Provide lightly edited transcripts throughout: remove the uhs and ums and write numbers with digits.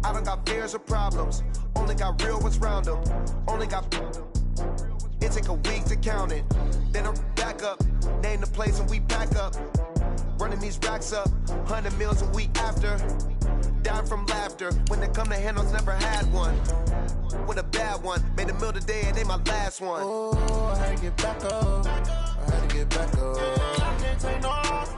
I don't got fears or problems. Only got real ones round them. Only got... It take a week to count it. Then I'm back up. Name the place and we pack up. Running these racks up. 100 meals a week after. Dying from laughter. When they come to handles, never had one. With a bad one. Made a meal today and they my last one. Oh, I had to get back up. I had to get back up. I can't take no off.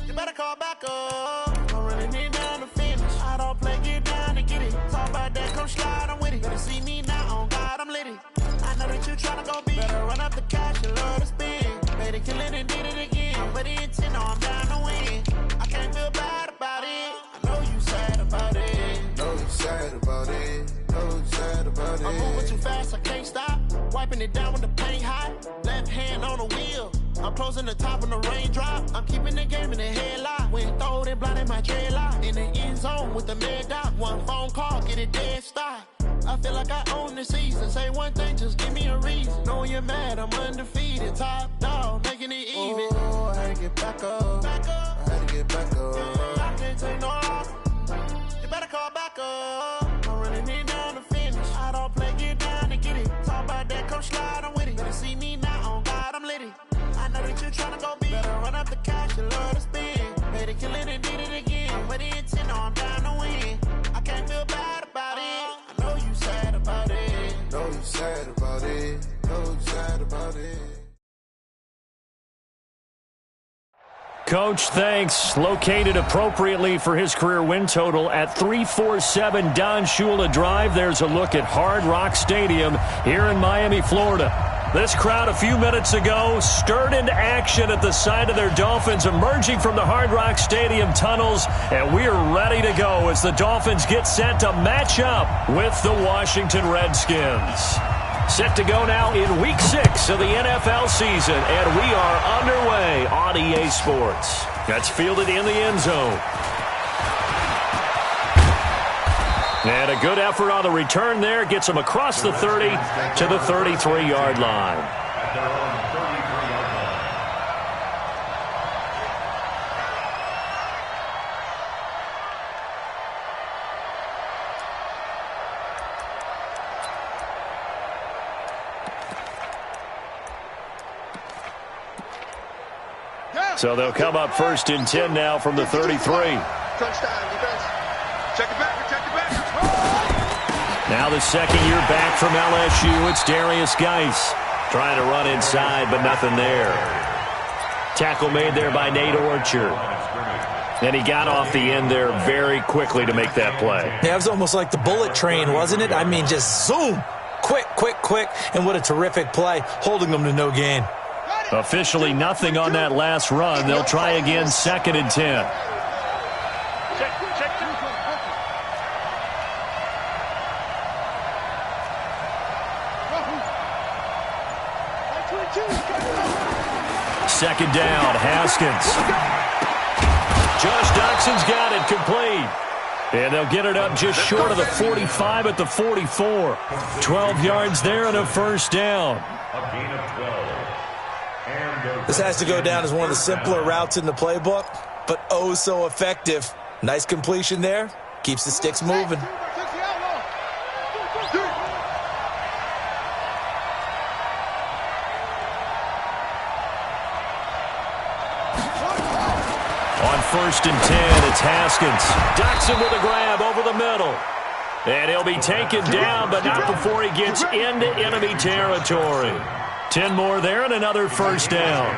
You better call back up. I'm running it down to finish. I don't play, get down to get it. Talk about that, come slide, I'm with it. Better see me now, on God, I'm litty. I know that you tryna go big. Better run up the cash, you love to spend. Made it, kill it, and did it again. I'm ready to 10, no, I'm down to win. I can't feel bad about it. I know you sad about it. Know you sad about it. Know you sad about it. I'm moving too fast, I can't stop. Wiping it down when the paint hot. Left hand on the wheel. I'm closing the top when the raindrop. I'm keeping the game in the headlock. When throw it, blinding my dreadlock. In the end zone with the mid dot. One phone call, get it dead stop. I feel like I own the season. Say one thing, just give me a reason. Knowing you're mad, I'm undefeated. Top dog, making it even. Oh, I had to get back up. I had to get back up. I can't take no off. You better call back up. I'm running it down to finish. I don't play, get down to get it. Talk about that, come slide, I'm with it. Better see me now, on God, I'm litty. I know that you tryna go big. Better run up the cash, you love to spend. Made it, kill it, and did it again. I'm ready to 10, no, I'm down to win. I can't feel bad about it. I know you sad about it. Know you sad about it. Know you sad about it. Coach, thanks. Located appropriately for his career win total at 347 Don Shula Drive. There's a look at Hard Rock Stadium here in Miami, Florida. This crowd a few minutes ago stirred into action at the side of their Dolphins emerging from the Hard Rock Stadium tunnels, and we're ready to go as the Dolphins get set to match up with the Washington Redskins. Set to go now in Week 6 of the NFL season, and we are underway on EA Sports. That's fielded in the end zone. And a good effort on the return there. Gets him across the 30 to the 33-yard line. So they'll come up first and 10 now from the 33. Touchdown, defense. Check it back, check it back. Now the second year back from LSU, it's Darius Geis. Trying to run inside, but nothing there. Tackle made there by Nate Orchard. And he got off the end there very quickly to make that play. Yeah, it was almost like the bullet train, wasn't it? I mean, just zoom. Quick, quick, quick. And what a terrific play, holding them to no gain. Officially nothing on that last run. They'll try again, 2nd and 10. Second down, Haskins. Josh Doxson's got it complete. And they'll get it up just short of the 45 at the 44. 12 yards there and a first down. A gain of 12. This has to go down as one of the simpler routes in the playbook, but oh so effective. Nice completion there. Keeps the sticks moving. On 1st and 10, it's Haskins. Doxson with a grab over the middle. And he'll be taken down, but not before he gets into enemy territory. 10 more there and another first down.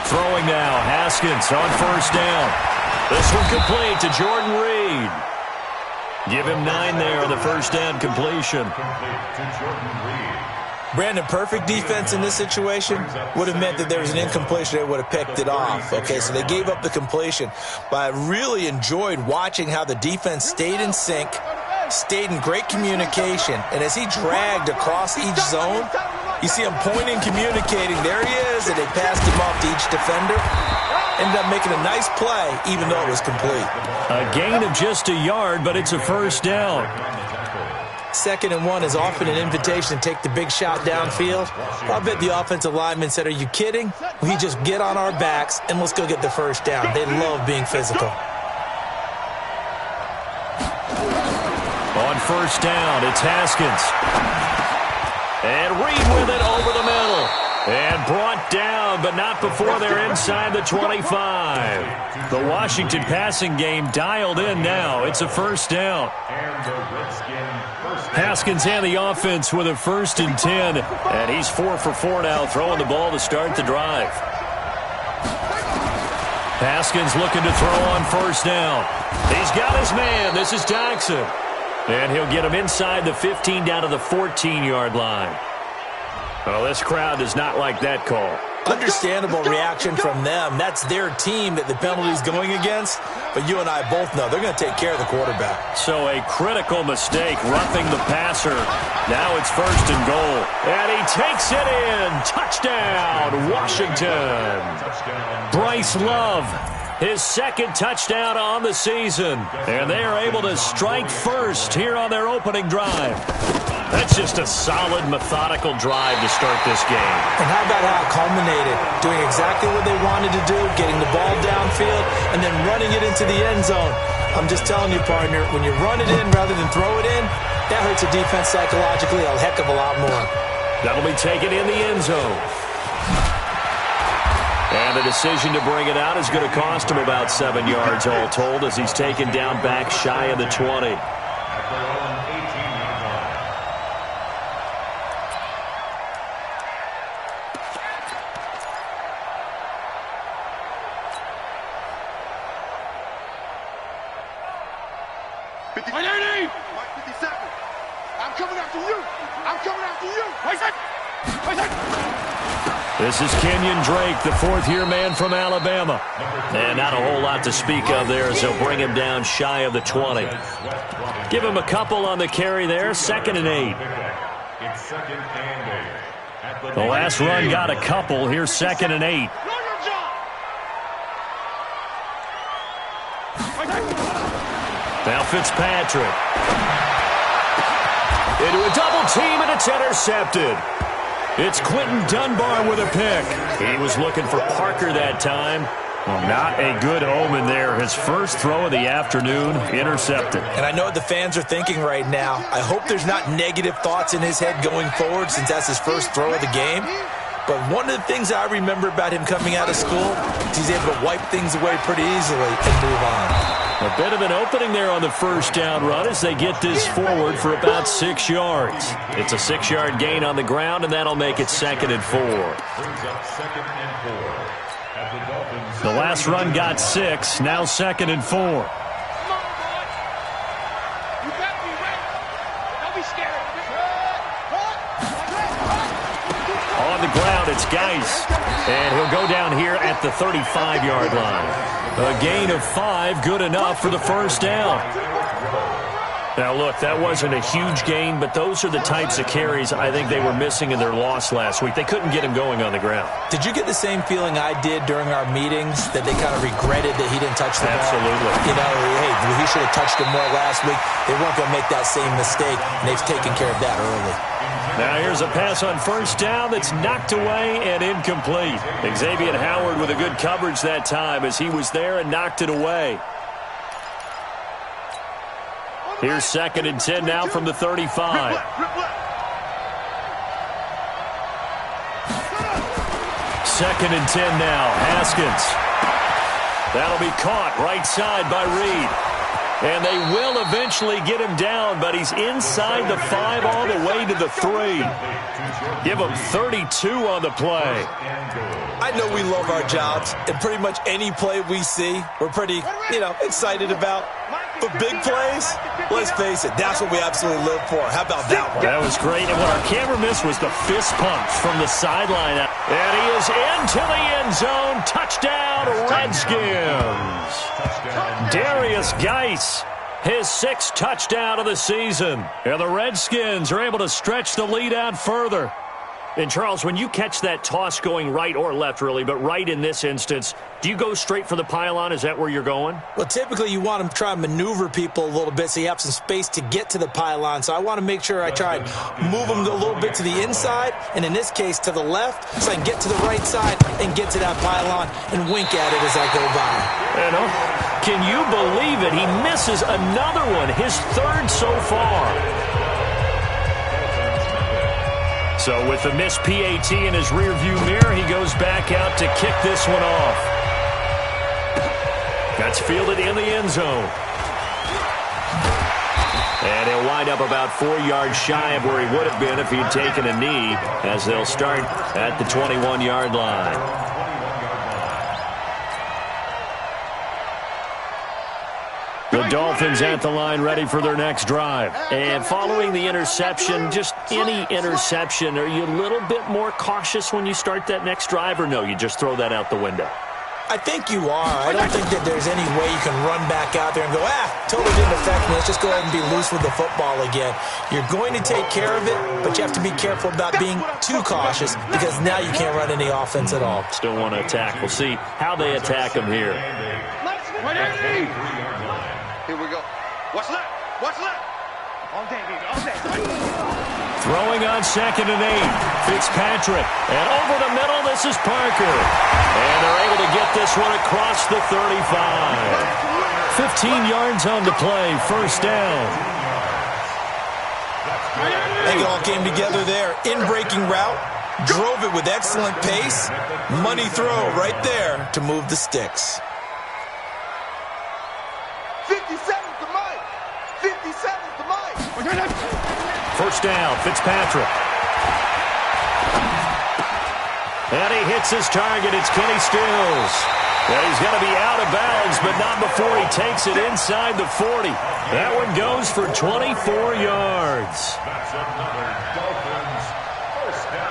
Throwing now, Haskins on 1st down. This one complete to Jordan Reed. Give him 9 there on the first down completion. Brandon, perfect defense in this situation would have meant that there was an incompletion. They would have picked it off. Okay, so they gave up the completion. But I really enjoyed watching how the defense stayed in sync, stayed in great communication. And as he dragged across each zone, you see him pointing, communicating. There he is, and they passed him off to each defender. Ended up making a nice play, even though it was complete. A gain of just a yard, but it's a first down. 2nd and 1 is often an invitation to take the big shot downfield. I bet the offensive lineman said, are you kidding? We just get on our backs and let's go get the first down. They love being physical. On first down, it's Haskins. And Reed with it over the middle. And brought down, but not before they're inside the 25. The Washington passing game dialed in now. It's a first down. Haskins and the offense with a 1st and 10. And he's 4 for 4 now, throwing the ball to start the drive. Haskins looking to throw on first down. He's got his man. This is Jackson. And he'll get him inside the 15 down to the 14-yard line. Well, this crowd does not like that call. Understandable reaction from them. That's their team that the penalty's going against. But you and I both know they're going to take care of the quarterback. So a critical mistake, roughing the passer. Now it's 1st and goal. And he takes it in. Touchdown, Washington. Bryce Love, his 2nd touchdown on the season. And they are able to strike first here on their opening drive. That's just a solid, methodical drive to start this game. And how about how it culminated? Doing exactly what they wanted to do, getting the ball downfield, and then running it into the end zone. I'm just telling you, partner, when you run it in rather than throw it in, that hurts a defense psychologically a heck of a lot more. That'll be taken in the end zone. And the decision to bring it out is going to cost him about 7 yards all told as he's taken down back shy of the 20. This is Kenyon Drake, the 4th-year man from Alabama. And not a whole lot to speak of there as they'll bring him down shy of the 20. Give him a couple on the carry there, 2nd and 8. The last run got a couple. Here's 2nd and 8. Now Fitzpatrick. Into a double team, and it's intercepted. It's Quentin Dunbar with a pick. He was looking for Parker that time. Well, not a good omen there. His first throw of the afternoon, intercepted. And I know what the fans are thinking right now. I hope there's not negative thoughts in his head going forward since that's his first throw of the game. But one of the things I remember about him coming out of school is he's able to wipe things away pretty easily and move on. A bit of an opening there on the first down run as they get this forward for about 6 yards. It's a 6-yard gain on the ground, and that'll make it 2nd and 4. The last run got 6, now 2nd and 4. On the ground, it's Geis. And he'll go down here at the 35-yard line. A gain of 5, good enough for the first down. Now, look, that wasn't a huge gain, but those are the types of carries I think they were missing in their loss last week. They couldn't get him going on the ground. Did you get the same feeling I did during our meetings, that they kind of regretted that he didn't touch the ball? Absolutely. You know, hey, he should have touched him more last week. They weren't going to make that same mistake, and they've taken care of that early. Now here's a pass on first down that's knocked away and incomplete. Xavier Howard with a good coverage that time as he was there and knocked it away. Here's 2nd and 10 now from the 35. 2nd and 10 now. Haskins. That'll be caught right side by Reed. And they will eventually get him down, but he's inside the 5 all the way to the 3. Give him 32 on the play. I know we love our jobs, and pretty much any play we see, we're pretty, excited about. But big plays, let's face it, that's what we absolutely live for. How about that one? That was great. And what our camera missed was the fist pump from the sideline. And he is into the end zone. Touchdown, Redskins. Darius Geis, his 6th touchdown of the season. And the Redskins are able to stretch the lead out further. And, Charles, when you catch that toss going right or left, really, but right in this instance, do you go straight for the pylon? Is that where you're going? Well, typically you want to try and maneuver people a little bit so you have some space to get to the pylon. So I want to make sure I try and move them a little bit to the inside, and in this case to the left, so I can get to the right side and get to that pylon and wink at it as I go by. And, can you believe it? He misses another one, his third so far. So with the missed PAT in his rearview mirror, he goes back out to kick this one off. That's fielded in the end zone. And he'll wind up about 4 yards shy of where he would have been if he'd taken a knee, as they'll start at the 21-yard line. The Dolphins at the line ready for their next drive. And following the interception, just any interception, are you a little bit more cautious when you start that next drive, or no, you just throw that out the window? I think you are. I don't think that there's any way you can run back out there and go, totally didn't affect me. Let's just go ahead and be loose with the football again. You're going to take care of it, but you have to be careful about being too cautious because now you can't run any offense at all. Still want to attack. We'll see how they attack him here. Here we go. What's left? What's left? All day, baby. All day. Throwing on 2nd and 8. Fitzpatrick. And over the middle, this is Parker. And they're able to get this one across the 35. 15 yards on the play. First down. I think it all came together there. In-breaking route. Drove it with excellent pace. Money throw right there to move the sticks. 57's the mic. 57's the mic. First down, Fitzpatrick. And he hits his target. It's Kenny Stills. And he's going to be out of bounds, but not before he takes it inside the 40. That one goes for 24 yards.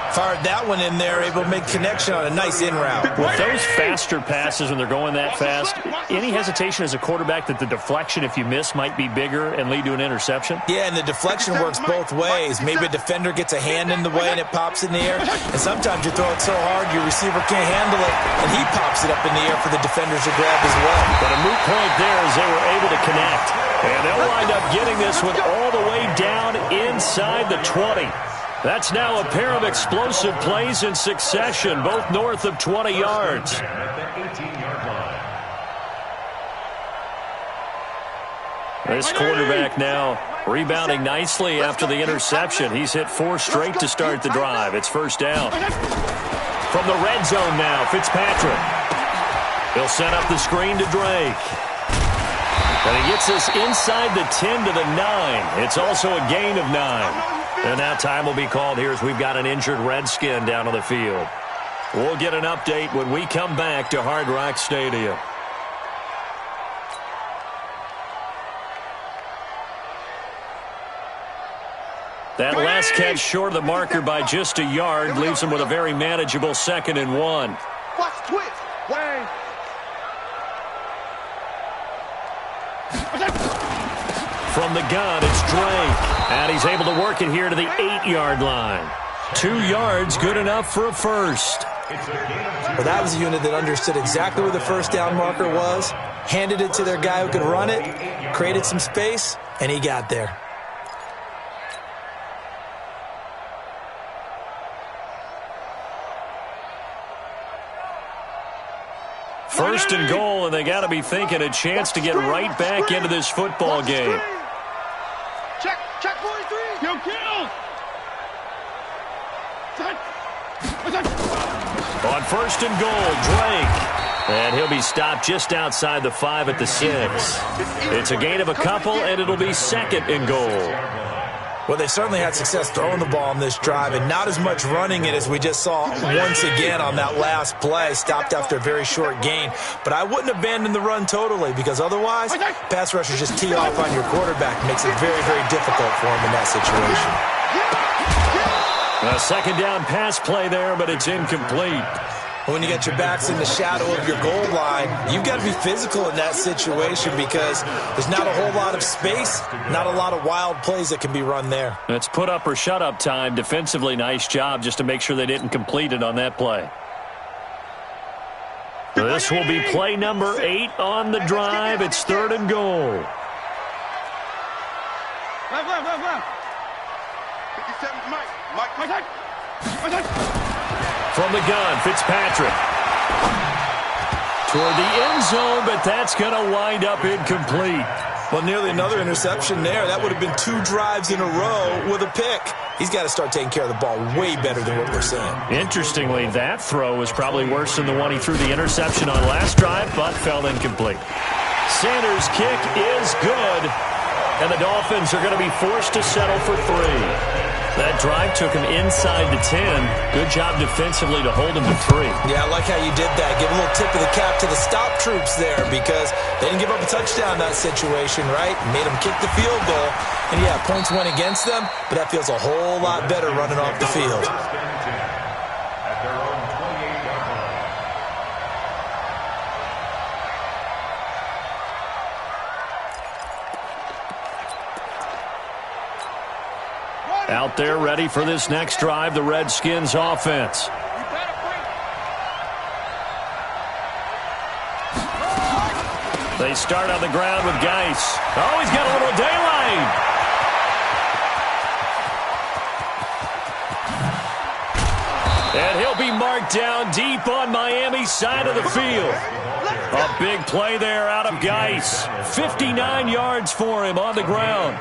Fired that one in there, able to make connection on a nice in route. With those faster passes when they're going that fast, any hesitation as a quarterback that the deflection, if you miss, might be bigger and lead to an interception? Yeah, and the deflection works both ways. Maybe a defender gets a hand in the way and it pops in the air. And sometimes you throw it so hard your receiver can't handle it, and he pops it up in the air for the defenders to grab as well. But a moot point there as they were able to connect. And they'll wind up getting this one all the way down inside the 20. That's now a pair of explosive plays in succession, both north of 20 yards. This quarterback now rebounding nicely after the interception. He's hit 4 straight to start the drive. It's first down. From the red zone now, Fitzpatrick. He'll set up the screen to Drake. And he gets us inside the 10 to the 9. It's also a gain of 9. And now time will be called here as we've got an injured Redskin down on the field. We'll get an update when we come back to Hard Rock Stadium. That last catch short of the marker by just a yard leaves him with a very manageable 2nd and 1. Watch twitch. Way. From the gun, it's Drake. And he's able to work it here to the 8-yard line. 2 yards, good enough for a first. Well, that was a unit that understood exactly where the first down marker was, handed it to their guy who could run it, created some space, and he got there. First and goal, and they got to be thinking a chance to get right back into this football game. Check 43. Yo, kill. On first and goal, Drake. And he'll be stopped just outside the 5 at the 6. It's a gain of a couple, and it'll be 2nd and goal. Well, they certainly had success throwing the ball on this drive, and not as much running it as we just saw once again on that last play, stopped after a very short gain. But I wouldn't abandon the run totally, because otherwise, pass rushers just tee off on your quarterback. Makes it very, very difficult for him in that situation. A 2nd down pass play there, but it's incomplete. When you get your backs in the shadow of your goal line, you've got to be physical in that situation because there's not a whole lot of space, not a lot of wild plays that can be run there. It's put up or shut up time. Defensively, nice job just to make sure they didn't complete it on that play. This will be play number 8 on the drive. It's 3rd and goal. Left. 57, Mike. From the gun, Fitzpatrick. Toward the end zone, but that's going to wind up incomplete. Well, nearly another interception there. That would have been 2 drives in a row with a pick. He's got to start taking care of the ball way better than what we're seeing. Interestingly, that throw was probably worse than the one he threw the interception on last drive, but fell incomplete. Sanders' kick is good, and the Dolphins are going to be forced to settle for 3. That drive took him inside the 10. Good job defensively to hold him to 3. Yeah, I like how you did that. Give a little tip of the cap to the stop troops there because they didn't give up a touchdown in that situation, right? Made them kick the field goal. And, yeah, points went against them, but that feels a whole lot better running off the field. Out there ready for this next drive, the Redskins offense. They start on the ground with Geis. Oh, he's got a little daylight. And he'll be marked down deep on Miami's side of the field. A big play there out of Geis. 59 yards for him on the ground.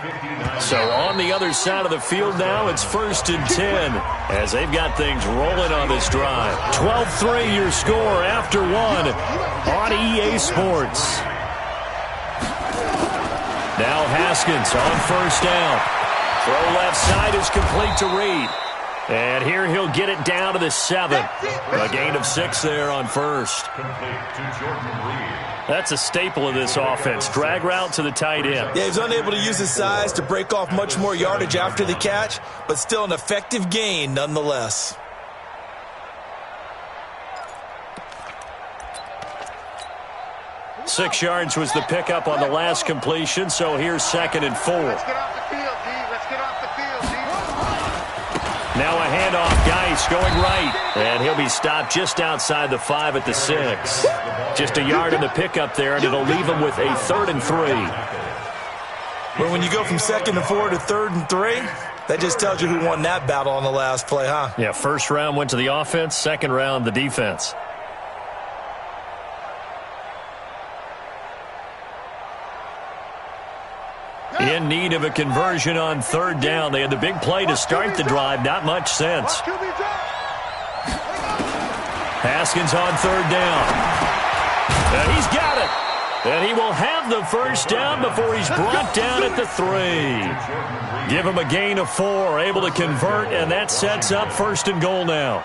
So on the other side of the field now, it's 1st and 10 as they've got things rolling on this drive. 12-3 your score after 1 on EA Sports. Now Haskins on 1st down. Throw left side is complete to Reed. And here he'll get it down to the 7. A gain of 6 there on 1st. That's a staple of this offense. Drag route to the tight end. Yeah, he's unable to use his size to break off much more yardage after the catch, but still an effective gain nonetheless. Six yards was the pickup on the last completion, so here's 2nd and 4. Let's get off the field, D. Let's get off the field, D. Now a handoff, Geis going right. And he'll be stopped just outside the 5 at the 6. Just a yard in the pickup there, and it'll leave him with a 3rd and 3. Well, when you go from 2nd and 4 to 3rd and 3, that just tells you who won that battle on the last play, huh? Yeah, 1st round went to the offense, 2nd round the defense. In need of a conversion on 3rd down. They had the big play to start the drive. Not much sense. Haskins on 3rd down. And he's got it. And he will have the 1st down before he's brought down at the 3. Give him a gain of 4. Able to convert, and that sets up 1st and goal now.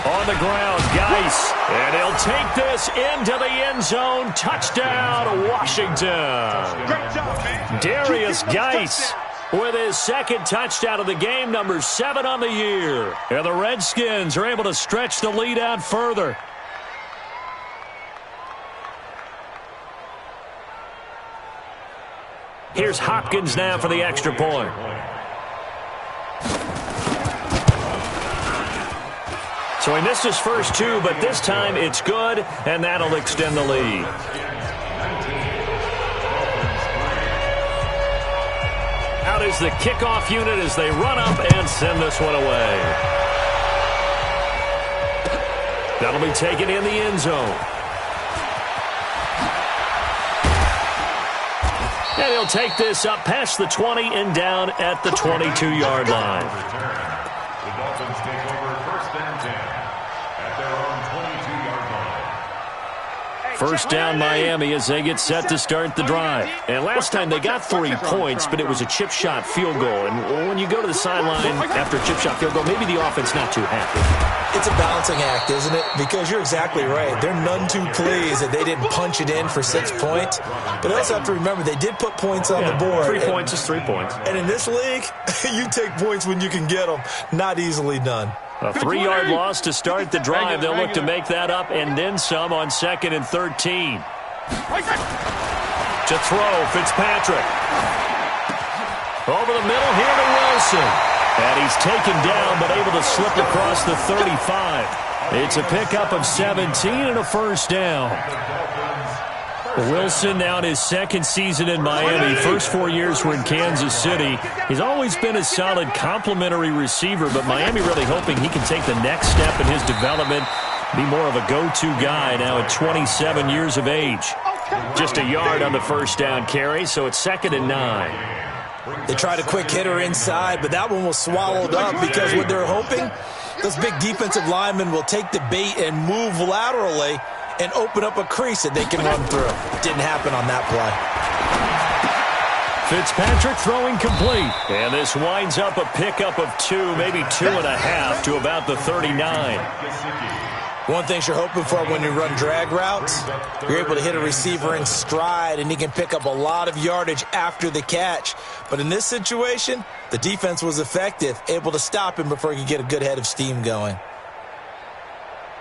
On the ground, Geis, and he'll take this into the end zone. Touchdown, Washington. Great job, man. Darius Geis with his 2nd touchdown of the game, number 7 on the year. And the Redskins are able to stretch the lead out further. Here's Hopkins now for the extra point. So he missed his first 2, but this time it's good, and that'll extend the lead. Out is the kickoff unit as they run up and send this one away. That'll be taken in the end zone. And he'll take this up past the 20 and down at the 22-yard line. The Dolphins take over 1st and 10 at their own 22-yard line. First down Miami as they get set to start the drive. And last time they got 3 points, but it was a chip shot field goal. And when you go to the sideline after a chip shot field goal, maybe the offense not too happy. It's a balancing act, isn't it? Because you're exactly right. They're none too pleased that they didn't punch it in for 6 points. But they also have to remember they did put points on the board. 3 points is 3 points. And in this league, you take points when you can get them. Not easily done. A 3-yard loss to start the drive. They'll look to make that up and then some on 2nd and 13. To throw, Fitzpatrick. Over the middle here to Wilson. And he's taken down but able to slip across the 35. It's a pickup of 17 and a first down. Wilson now in his 2nd season in Miami. First 4 years were in Kansas City. He's always been a solid complementary receiver, but Miami really hoping he can take the next step in his development, be more of a go-to guy now at 27 years of age. Just a yard on the first down carry, so it's 2nd and 9. They tried a quick hitter inside, but that one was swallowed up because what they're hoping, those big defensive linemen will take the bait and move laterally and open up a crease that they can run through. Didn't happen on that play. Fitzpatrick throwing complete. And this winds up a pickup of 2, maybe 2.5 to about the 39. One thing you're hoping for when you run drag routes, you're able to hit a receiver in stride and he can pick up a lot of yardage after the catch. But in this situation, the defense was effective, able to stop him before he could get a good head of steam going.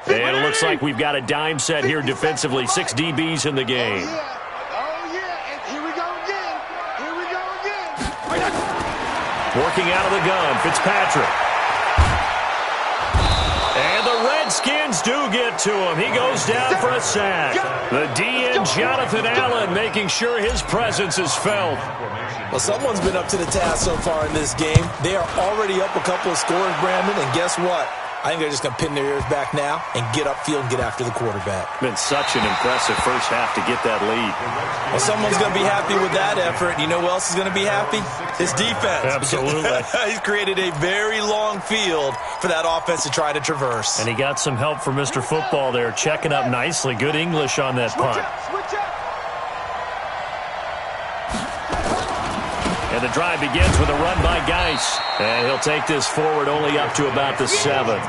And it looks like we've got a dime set here defensively. 6 DBs in the game. Oh, yeah. And here we go again. Here we go again. Working out of the gun, Fitzpatrick. And the Redskins do get to him. He goes down for a sack. The DN, Jonathan Allen, making sure his presence is felt. Well, someone's been up to the task so far in this game. They are already up a couple of scores, Brandon, and guess what? I think they're just going to pin their ears back now and get upfield and get after the quarterback. Been such an impressive first half to get that lead. Well, someone's going to be happy with that effort. You know who else is going to be happy? His defense. Absolutely. He's created a very long field for that offense to try to traverse. And he got some help from Mr. Football there, checking up nicely. Good English on that punt. And the drive begins with a run by Geis. And he'll take this forward only up to about the 7.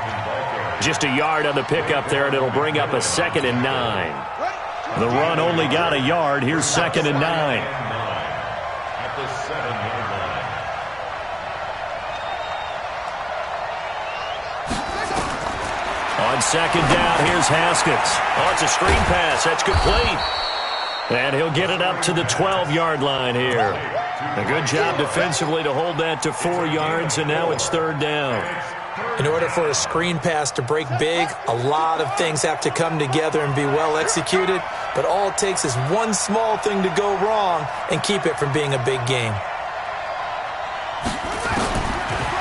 Just a yard on the pickup there, and it'll bring up a 2nd and 9. The run only got a yard. Here's 2nd and 9. At the 7-yard line. On 2nd down, here's Haskins. Oh, it's a screen pass. That's complete. And he'll get it up to the 12-yard line here. A good job defensively to hold that to 4 yards, and now it's 3rd down. In order for a screen pass to break big, a lot of things have to come together and be well executed, but all it takes is one small thing to go wrong and keep it from being a big game.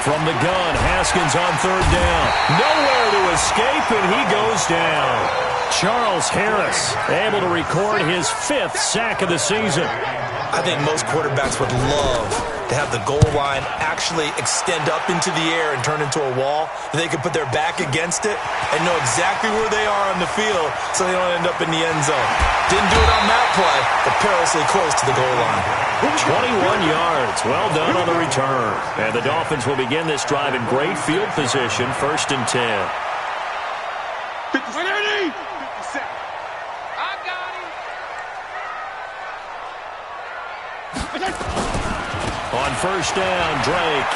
From the gun, Haskins on 3rd down. Nowhere to escape, and he goes down. Charles Harris able to record his 5th sack of the season. I think most quarterbacks would love to have the goal line actually extend up into the air and turn into a wall. They can put their back against it and know exactly where they are on the field so they don't end up in the end zone. Didn't do it on that play, but perilously close to the goal line. 21 yards. Well done on the return. And the Dolphins will begin this drive in great field position, 1st and 10. On 1st down, Drake.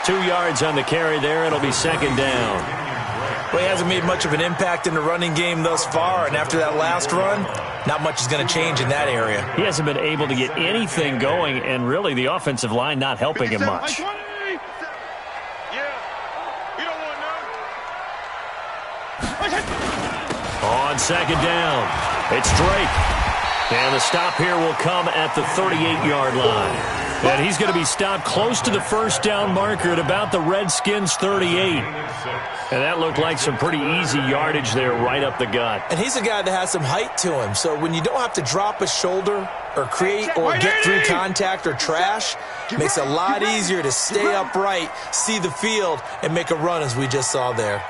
2 yards on the carry there. It'll be 2nd down. Well, he hasn't made much of an impact in the running game thus far, and after that last run, not much is going to change in that area. He hasn't been able to get anything going, and really the offensive line not helping him much. On 2nd down, it's Drake. And the stop here will come at the 38-yard line. And he's going to be stopped close to the 1st down marker at about the Redskins 38. And that looked like some pretty easy yardage there right up the gut. And he's a guy that has some height to him. So when you don't have to drop a shoulder or create or get through contact or trash, it makes it a lot easier to stay upright, see the field, and make a run as we just saw there.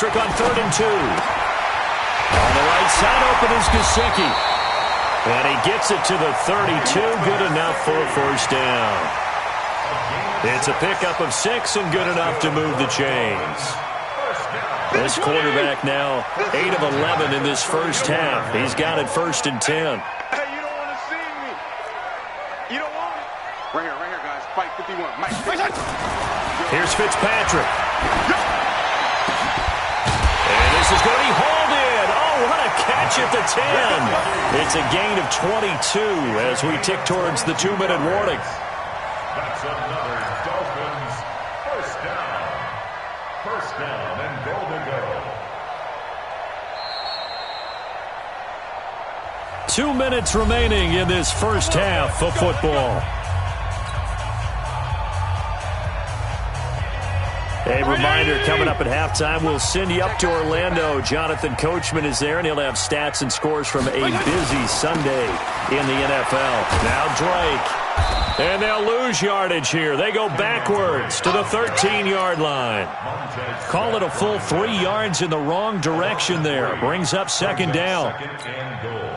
Fitzpatrick on 3rd and 2. On the right side, open is Gesicki. And he gets it to the 32. Good enough for a first down. It's a pickup of 6 and good enough to move the chains. This quarterback now 8 of 11 in this first half. He's got it 1st and 10. Hey, you don't want to see me. You don't want it. Right here, guys. Fight 51. Mike. Here's Fitzpatrick. And this is going to be hauled in. Oh, what a catch at the 10. It's a gain of 22 as we tick towards the 2-minute warning. That's another Dolphins first down. First down and goal to go. 2 minutes remaining in this first half of football. A reminder, coming up at halftime, we'll send you up to Orlando. Jonathan Coachman is there, and he'll have stats and scores from a busy Sunday in the NFL. Now Drake. And they'll lose yardage here. They go backwards to the 13-yard line. Call it a full 3 yards in the wrong direction there. Brings up 2nd down. Second and goal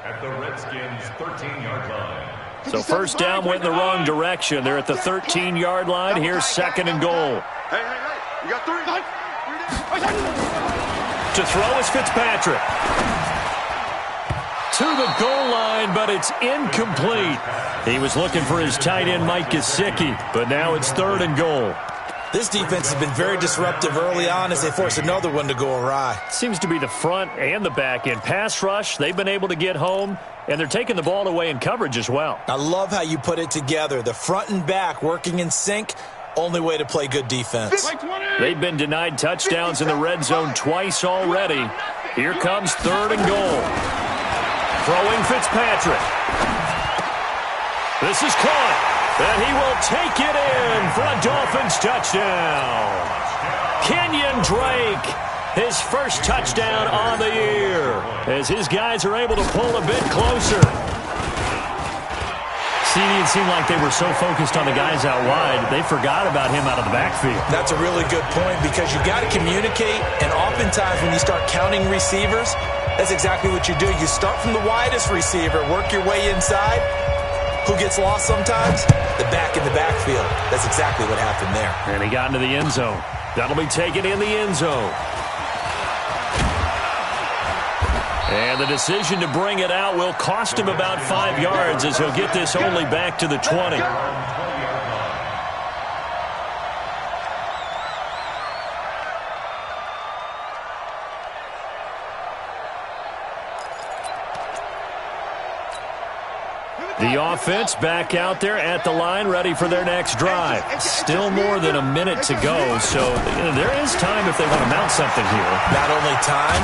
at the Redskins 13-yard line. So first down went in the wrong direction. They're at the 13-yard line. Here's 2nd and goal. Hey. You got 3. To throw is Fitzpatrick. To the goal line, but it's incomplete. He was looking for his tight end, Mike Gesicki, but now it's 3rd and goal. This defense has been very disruptive early on as they force another one to go awry. Seems to be the front and the back end. Pass rush, they've been able to get home, and they're taking the ball away in coverage as well. I love how you put it together. The front and back working in sync. Only way to play good defense. They've been denied touchdowns in the red zone twice already. Here comes 3rd and goal. Throwing Fitzpatrick. This is caught, and he will take it in for a Dolphins touchdown. Kenyon Drake, his first touchdown on the year, as his guys are able to pull a bit closer. It seemed like they were so focused on the guys out wide, they forgot about him out of the backfield. That's a really good point because you got to communicate, and oftentimes when you start counting receivers, that's exactly what you do. You start from the widest receiver, work your way inside. Who gets lost sometimes? The back in the backfield. That's exactly what happened there. And he got into the end zone. That'll be taken in the end zone. And the decision to bring it out will cost him about 5 yards as he'll get this only back to the 20. The offense back out there at the line, ready for their next drive. Still more than a minute to go, so there is time if they want to mount something here. Not only time,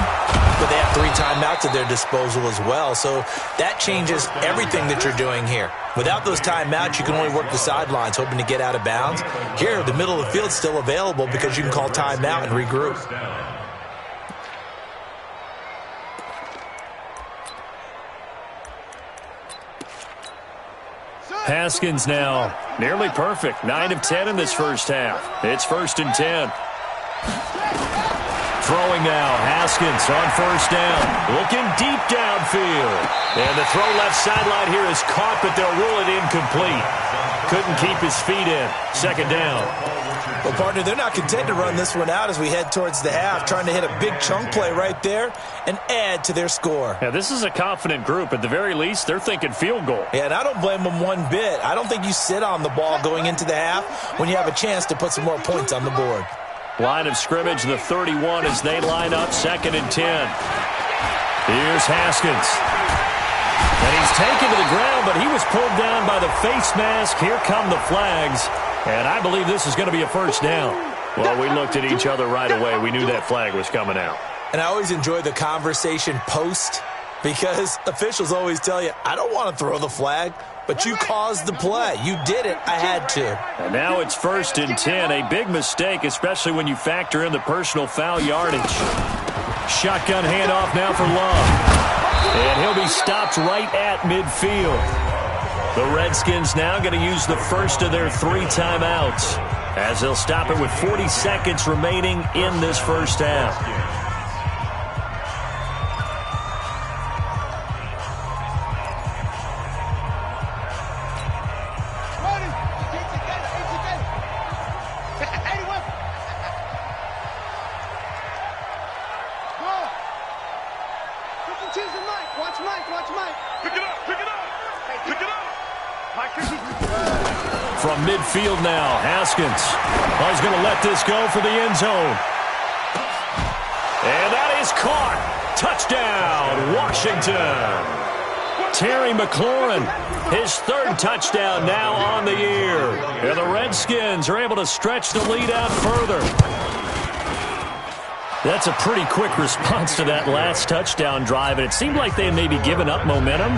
but they have 3 timeouts at their disposal as well, so that changes everything that you're doing here. Without those timeouts, you can only work the sidelines, hoping to get out of bounds. Here, the middle of the field's still available because you can call timeout and regroup. Haskins now nearly perfect. 9 of 10 in this first half. It's 1st and 10. Throwing now. Haskins on 1st down. Looking deep downfield. And the throw left sideline here is caught, but they'll rule it incomplete. Couldn't keep his feet in. 2nd down. Well, partner, they're not content to run this one out as we head towards the half, trying to hit a big chunk play right there and add to their score. Yeah, this is a confident group. At the very least, they're thinking field goal. Yeah, and I don't blame them one bit. I don't think you sit on the ball going into the half when you have a chance to put some more points on the board. Line of scrimmage, the 31 as they line up, 2nd and 10. Here's Haskins. And he's taken to the ground, but he was pulled down by the face mask. Here come the flags. And I believe this is going to be a first down. Well, we looked at each other right away. We knew that flag was coming out. And I always enjoy the conversation post because officials always tell you, I don't want to throw the flag, but you caused the play. You did it. I had to. And now it's 1st and 10. A big mistake, especially when you factor in the personal foul yardage. Shotgun handoff now for Love. And he'll be stopped right at midfield. The Redskins now going to use the first of their 3 timeouts. as they'll stop it with 40 seconds remaining in this first half. From midfield now, Haskins. He's going to let this go for the end zone. And that is caught. Touchdown, Washington. Terry McLaurin, his third touchdown now on the year. And the Redskins are able to stretch the lead out further. That's a pretty quick response to that last touchdown drive, and it seemed like they had maybe given up momentum.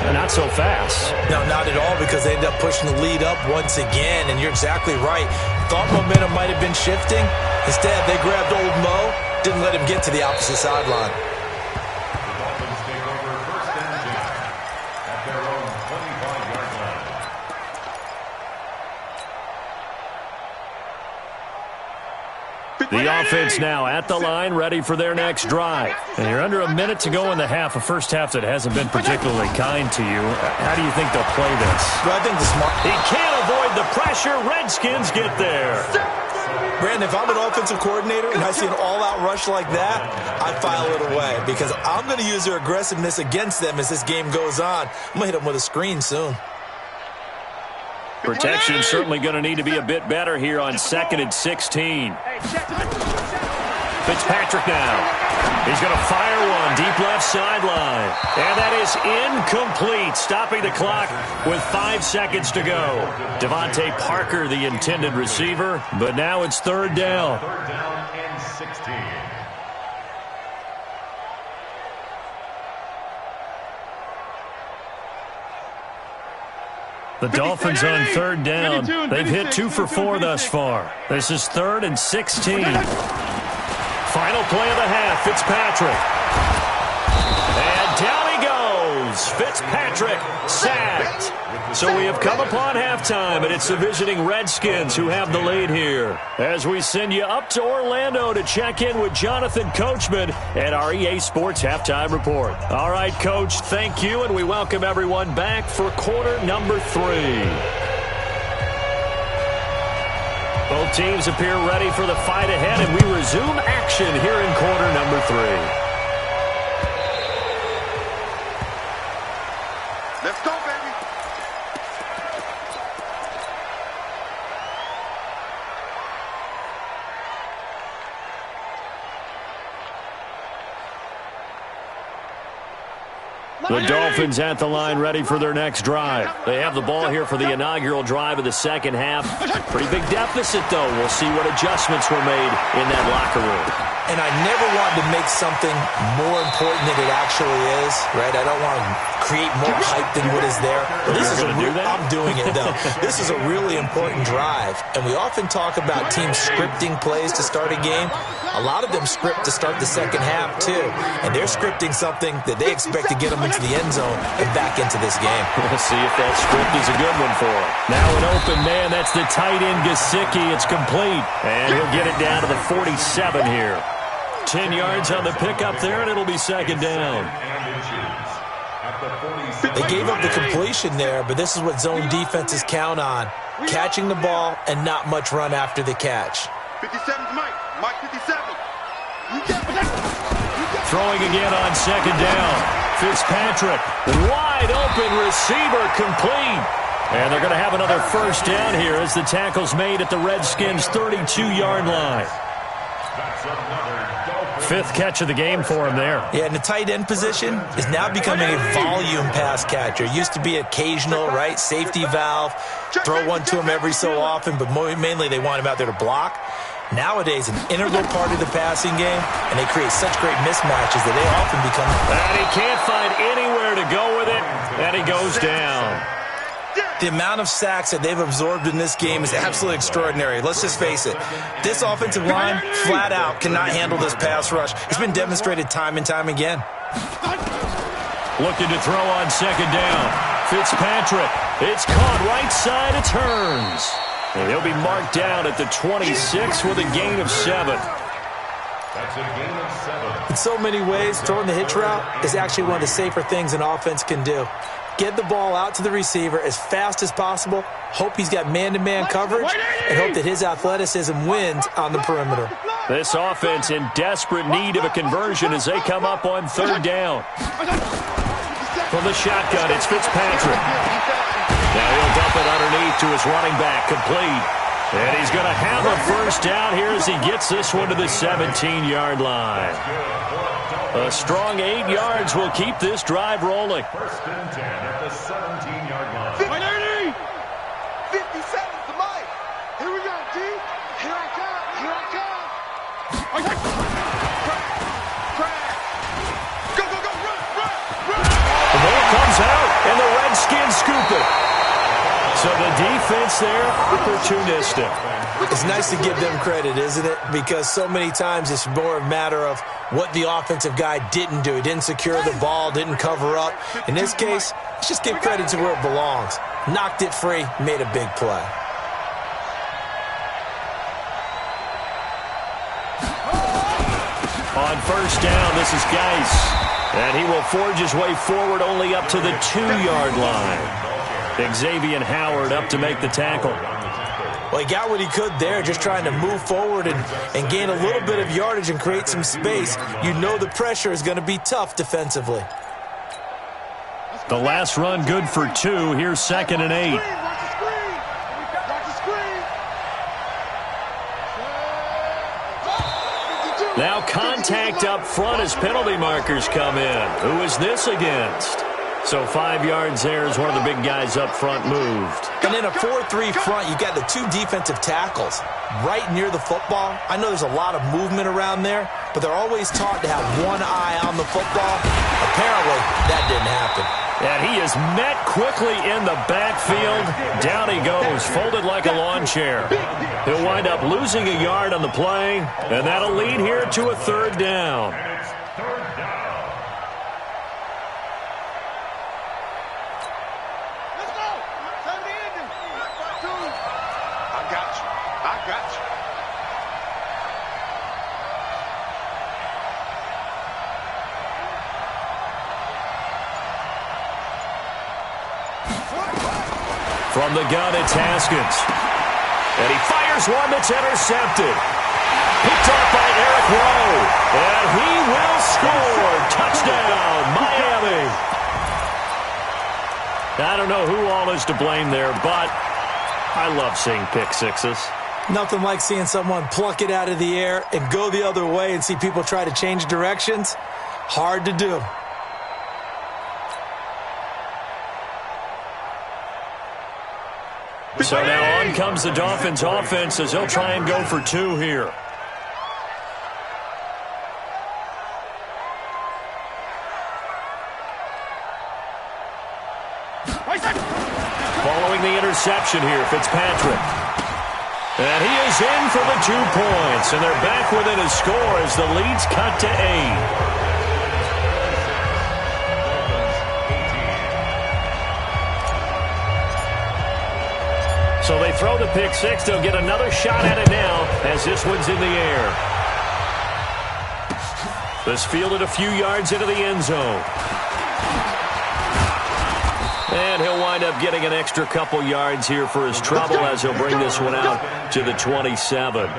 Not so fast. No, not at all, because they ended up pushing the lead up once again, and you're exactly right. Thought momentum might have been shifting. Instead, they grabbed old Mo, didn't let him get to the opposite sideline. The Dolphins take over first and 10 at their own 25-yard line. The offense now at the line, ready for their next drive. And you're under a minute to go in the half, a first half that hasn't been particularly kind to you. How do you think they'll play this? Well, I think the smart... He can't avoid the pressure. Redskins get there. Brandon, if I'm an offensive coordinator and I see an all-out rush like that, I file it away, because I'm going to use their aggressiveness against them as this game goes on. I'm going to hit them with a screen soon. Protection certainly going to need to be a bit better here on 2nd and 16. Fitzpatrick now. He's going to fire one deep left sideline. And that is incomplete, stopping the clock with 5 seconds to go. Devontae Parker, the intended receiver, but now it's third down. Third down and 16. The Dolphins on third down. They've hit 2 for 4 thus far. This is 3rd and 16. Final play of the half, Fitzpatrick. And down he goes. Fitzpatrick sacked. So we have come upon halftime, and it's the visiting Redskins who have the lead here. As we send you up to Orlando to check in with Jonathan Coachman at our EA Sports Halftime Report. All right, Coach, thank you, and we welcome everyone back for quarter number 3. Both teams appear ready for the fight ahead, and we resume action here in quarter number 3. Let's go, baby. The Dolphins at the line ready for their next drive. They have the ball here for the inaugural drive of the second half. Pretty big deficit, though. We'll see what adjustments were made in that locker room. And I never wanted to make something more important than it actually is, right? I don't want to create more hype than what is there. But this is I'm doing it, though. This is a really important drive. And we often talk about teams scripting plays to start a game. A lot of them script to start the second half, too. And they're scripting something that they expect to get them into the end zone and back into this game. We'll see if that script is a good one for him. Now an open man. That's the tight end, Gesicki. It's complete. And he'll get it down to the 47 here. 10 yards on the pickup there, and it'll be second down. They gave up the completion there, but this is what zone defenses count on. Catching the ball and not much run after the catch. 57's Mike. Mike 57. Throwing again on second down. Fitzpatrick, wide open receiver, complete. And they're going to have another first down here as the tackle's made at the Redskins' 32-yard line. Fifth catch of the game for him there. Yeah, and the tight end position is now becoming a volume pass catcher. It used to be occasional, right? Safety valve. Throw one to him every so often, but mainly they want him out there to block. Nowadays, an integral part of the passing game, and they create such great mismatches that they often become... And he can't find anywhere to go with it, and he goes down. The amount of sacks that they've absorbed in this game is absolutely extraordinary. Let's just face it. This offensive line, flat out, cannot handle this pass rush. It's been demonstrated time and time again. Looking to throw on second down. Fitzpatrick. It's caught right side. It turns. And he'll be marked down at the 26 with a gain of 7. That's a gain of 7. In so many ways, throwing the hitch route is actually one of the safer things an offense can do. Get the ball out to the receiver as fast as possible, hope he's got man-to-man coverage, and hope that his athleticism wins on the perimeter. This offense in desperate need of a conversion as they come up on 3rd down. From the shotgun, it's Fitzpatrick. Now he'll dump it underneath to his running back, complete. And he's going to have a 1st down here as he gets this one to the 17-yard line. A strong 8 yards will keep this drive rolling. 1st and 10 at the 17-yard line. 50 seconds to Mike. Here we go, G. Here I come. Here I come. Go, go, go. Run. The ball comes out, and the Redskins scoop it. So the defense there, opportunistic. It's nice to give them credit, isn't it? Because so many times it's more a matter of what the offensive guy didn't do. He didn't secure the ball, didn't cover up. In this case, let's just give credit to where it belongs. Knocked it free, made a big play. On 1st down, this is Geis. And he will forge his way forward only up to the 2-yard line. Xavier Howard up to make the tackle. Well, he got what he could there, just trying to move forward and gain a little bit of yardage and create some space. You know the pressure is going to be tough defensively. The last run good for 2. Here's 2nd and 8. Now contact up front as penalty markers come in. Who is this against? So 5 yards there as one of the big guys up front moved. And in a 4-3 front, you got the 2 defensive tackles right near the football. I know there's a lot of movement around there, but they're always taught to have one eye on the football. Apparently, that didn't happen. And he is met quickly in the backfield. Down he goes, folded like a lawn chair. He'll wind up losing a yard on the play, and that'll lead here to a 3rd down. And it's 3rd down. From the gun, it's Haskins. And he fires one that's intercepted. Picked up by Eric Rowe. And he will score. Touchdown, Miami. I don't know who all is to blame there, but I love seeing pick sixes. Nothing like seeing someone pluck it out of the air and go the other way and see people try to change directions. Hard to do. So now on comes the Dolphins offense as they'll try and go for 2 here. Following the interception here, Fitzpatrick. And he is in for the 2 points, and they're back within a score as the lead's cut to 8. So they throw the pick six. They'll get another shot at it now as this one's in the air. This fielded a few yards into the end zone. And he'll wind up getting an extra couple yards here for his trouble as he'll bring this one out to the 27.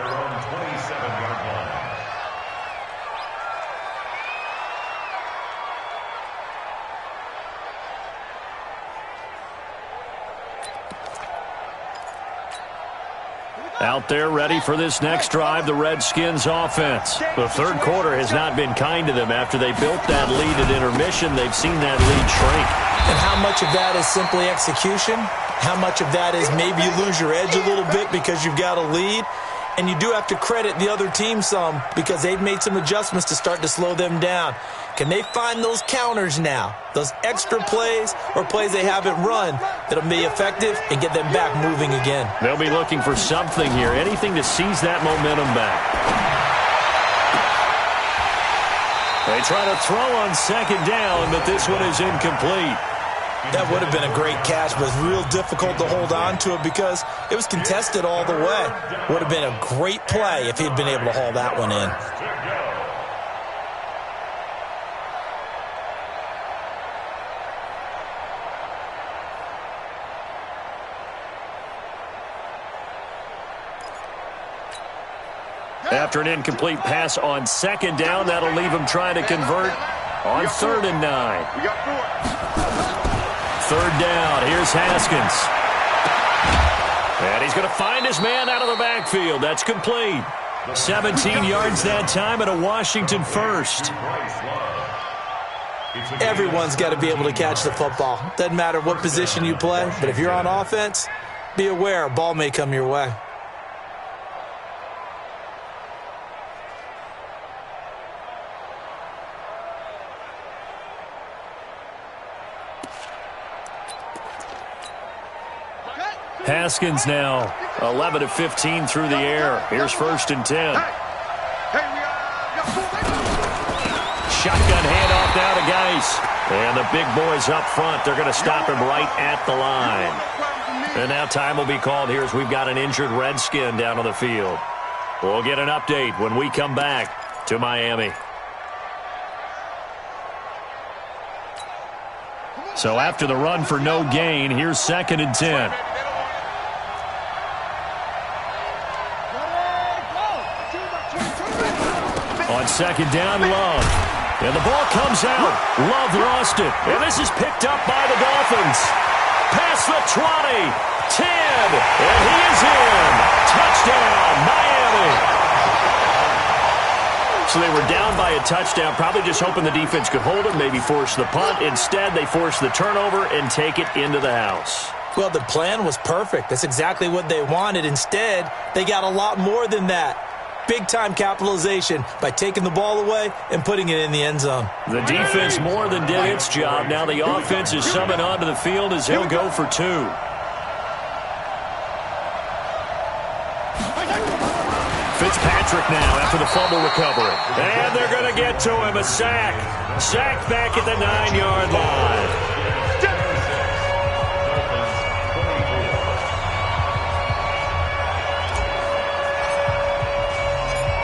Out there ready for this next drive, the Redskins offense. The third quarter has not been kind to them. After they built that lead at intermission, they've seen that lead shrink. And how much of that is simply execution? How much of that is maybe you lose your edge a little bit because you've got a lead? And you do have to credit the other team some because they've made some adjustments to start to slow them down. Can they find those counters now, those extra plays or plays they haven't run that'll be effective and get them back moving again? They'll be looking for something here, anything to seize that momentum back. They try to throw on second down, but this one is incomplete. That would have been a great catch, but it's real difficult to hold on to it because it was contested all the way. Would have been a great play if he'd been able to haul that one in. After an incomplete pass on second down, that'll leave him trying to convert on 3rd and 9. We got 4. 3rd down. Here's Haskins. And he's going to find his man out of the backfield. That's complete. 17 yards that time and a Washington first. Everyone's got to be able to catch the football. Doesn't matter what position you play, but if you're on offense, be aware a ball may come your way. Haskins now 11 of 15 through the air. Here's 1st and 10. Shotgun handoff now to Geis. And the big boys up front, they're going to stop him right at the line. And now time will be called here as we've got an injured Redskin down on the field. We'll get an update when we come back to Miami. So after the run for no gain, here's 2nd and 10. On 2nd down, Love. And the ball comes out. Love lost it. And this is picked up by the Dolphins. Past the 20. 10. And he is in. Touchdown, Miami. So they were down by a touchdown, probably just hoping the defense could hold it, maybe force the punt. Instead, they forced the turnover and take it into the house. Well, the plan was perfect. That's exactly what they wanted. Instead, they got a lot more than that. Big-time capitalization by taking the ball away and putting it in the end zone. The defense more than did its job. Now the offense is summoned onto the field as he'll go for 2. Fitzpatrick now after the fumble recovery. And they're going to get to him. A sack. Sacked back at the 9-yard line.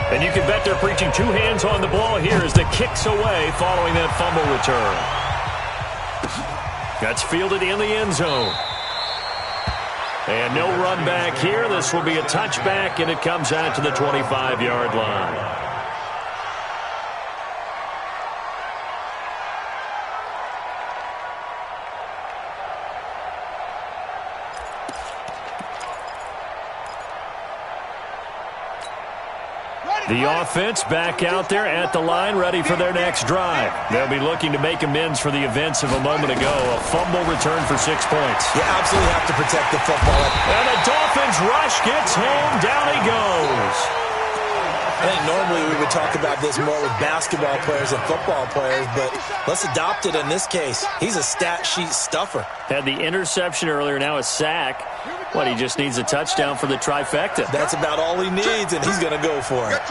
And you can bet they're preaching 2 hands on the ball here as the kick's away following that fumble return. That's fielded in the end zone. And no run back here. This will be a touchback, and it comes out to the 25-yard line. The offense back out there at the line, ready for their next drive. They'll be looking to make amends for the events of a moment ago. A fumble return for 6 points. You absolutely have to protect the football. And the Dolphins rush gets home. Down he goes. I think normally we would talk about this more with basketball players and football players, but let's adopt it in this case. He's a stat sheet stuffer. Had the interception earlier, now a sack. What, he just needs a touchdown for the trifecta. That's about all he needs, and he's going to go for it.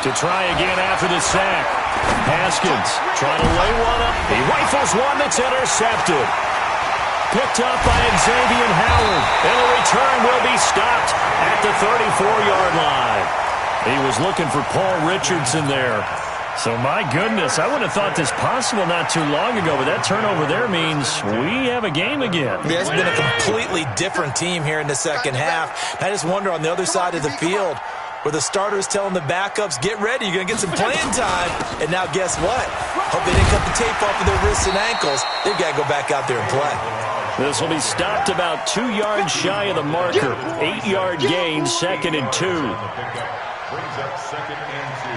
To try again after the sack. Haskins trying to lay one up. He rifles one that's intercepted. Picked up by Xavier Howard. And the return will be stopped at the 34-yard line. He was looking for Paul Richardson there. So, my goodness, I wouldn't have thought this possible not too long ago, but that turnover there means we have a game again. Yeah, it's been a completely different team here in the second half. I just wonder on the other side of the field where the starters telling the backups, get ready, you're going to get some playing time. And now guess what? Hope they didn't cut the tape off of their wrists and ankles. They've got to go back out there and play. This will be stopped about 2 yards shy of the marker. 8-yard gain, 2nd and 2. Brings up 2nd and 2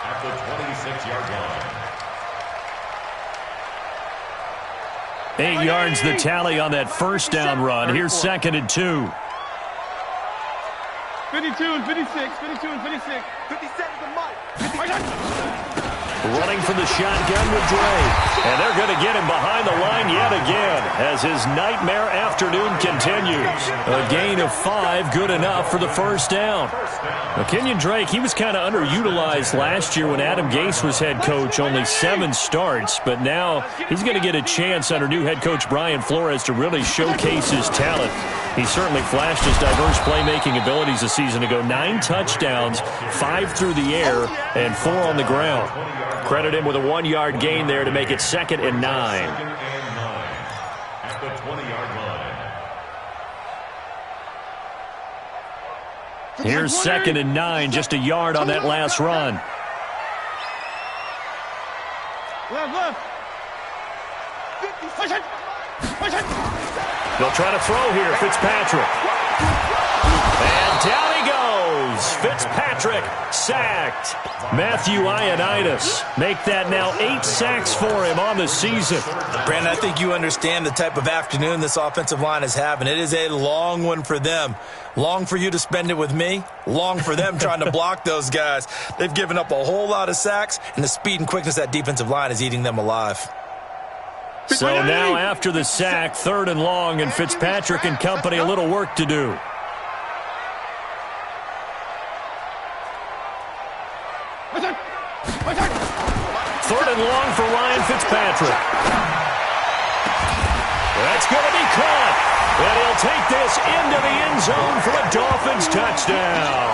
at the 26-yard line. 8 yards the tally on that first down run. Here's 2nd and 2. 52 and 56, 52 and 56. 57 to Mike. running from the shotgun with Dre. And they're going to get him behind the line yet again as his nightmare afternoon continues. A gain of 5, good enough for the first down. Now, Kenyon Drake, he was kind of underutilized last year when Adam Gase was head coach, only 7 starts. But now he's going to get a chance under new head coach Brian Flores to really showcase his talent. He certainly flashed his diverse playmaking abilities a season ago. 9 touchdowns, 5 through the air, and 4 on the ground. Credit him with a 1-yard gain there to make it 2nd and 9. At the 20-yard line. Here's 2nd and 9, just a yard on that last run. Left. They'll try to throw here, Fitzpatrick. And down he goes. Fitzpatrick sacked. Matthew Ioannidis make that now 8 sacks for him on the season. Brandon, I think you understand the type of afternoon this offensive line is having. It is a long one for them. Long for you to spend it with me. Long for them trying to block those guys. They've given up a whole lot of sacks, and the speed and quickness of that defensive line is eating them alive. So now after the sack, 3rd and long, and Fitzpatrick and company a little work to do. Third and long for Ryan Fitzpatrick. That's going to be caught. And he'll take this into the end zone for a Dolphins touchdown.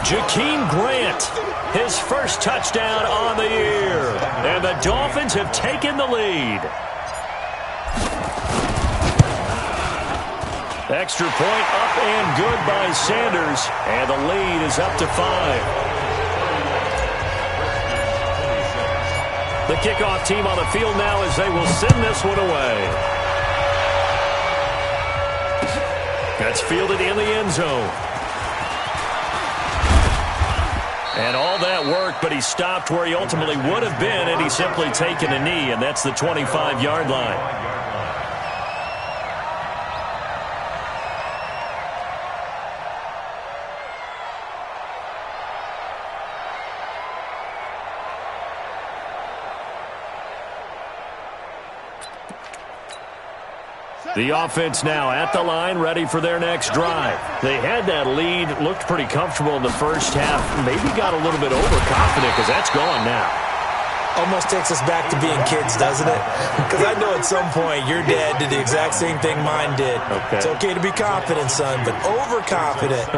Jakeem Grant, his first touchdown on the year. And the Dolphins have taken the lead. Extra point up and good by Sanders. And the lead is up to 5. The kickoff team on the field now as they will send this one away. That's fielded in the end zone. And all that work, but he stopped where he ultimately would have been had he simply taken a knee, and that's the 25-yard line. The offense now at the line, ready for their next drive. They had that lead, looked pretty comfortable in the first half, maybe got a little bit overconfident because that's gone now. Almost takes us back to being kids, doesn't it? Because I know at some point your dad did the exact same thing mine did. Okay. It's okay to be confident, son, but overconfident,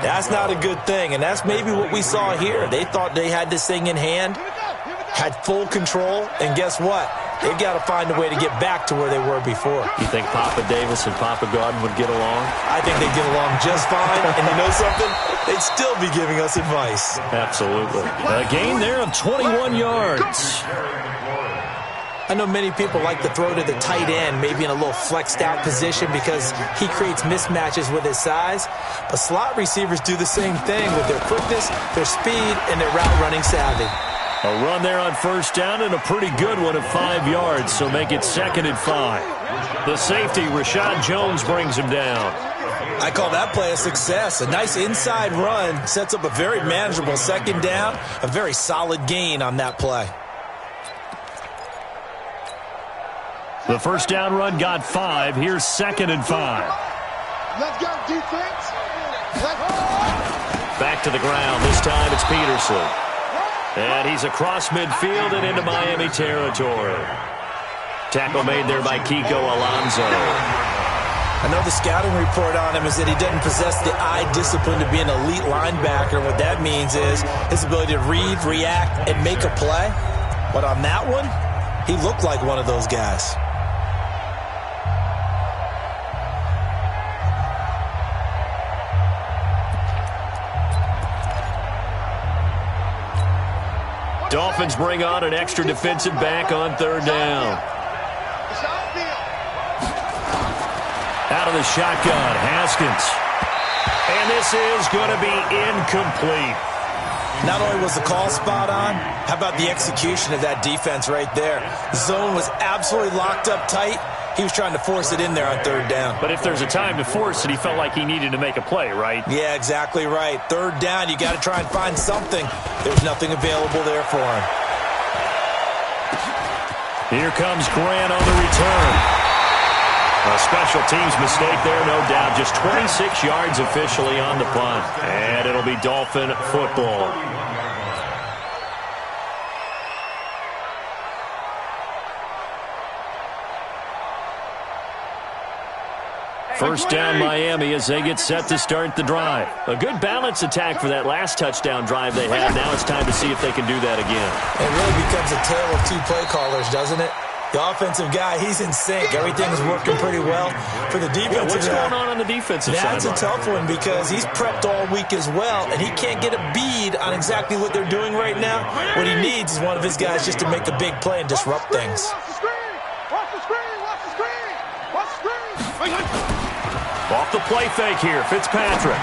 that's not a good thing. And that's maybe what we saw here. They thought they had this thing in hand, had full control, and guess what? They've got to find a way to get back to where they were before. You think Papa Davis and Papa Gordon would get along? I think they'd get along just fine. And you know something? They'd still be giving us advice. Absolutely. A gain there of 21 yards. I know many people like to throw to the tight end, maybe in a little flexed out position because he creates mismatches with his size. But slot receivers do the same thing with their quickness, their speed, and their route running savvy. A run there on first down and a pretty good one of 5 yards, so make it 2nd and 5. The safety, Rashad Jones, brings him down. I call that play a success. A nice inside run sets up a very manageable 2nd down, a very solid gain on that play. The first down run got 5. Here's 2nd and 5. Let's go, defense. Back to the ground. This time it's Peterson. And he's across midfield and into Miami territory. Tackle made there by Kiko Alonso. I know the scouting report on him is that he doesn't possess the eye discipline to be an elite linebacker. What that means is his ability to read, react, and make a play. But on that one, he looked like one of those guys. Dolphins bring on an extra defensive back on 3rd down. Out of the shotgun, Haskins. And this is going to be incomplete. Not only was the call spot on, how about the execution of that defense right there? The zone was absolutely locked up tight. He was trying to force it in there on 3rd down. But if there's a time to force it, he felt like he needed to make a play, right? Yeah, exactly right. 3rd down, you got to try and find something. There's nothing available there for him. Here comes Grant on the return. A special teams mistake there, no doubt. Just 26 yards officially on the punt. And it'll be Dolphin football. First down Miami as they get set to start the drive. A good balance attack for that last touchdown drive they had. Now it's time to see if they can do that again. It really becomes a tale of two play callers, doesn't it? The offensive guy, he's in sync. Everything's working pretty well. For the defensive guy, what's going on the defensive side? That's a tough one because he's prepped all week as well, and he can't get a bead on exactly what they're doing right now. What he needs is one of his guys just to make a big play and disrupt things. Watch the screen! Watch the screen! Watch the screen! Off the play fake here, Fitzpatrick.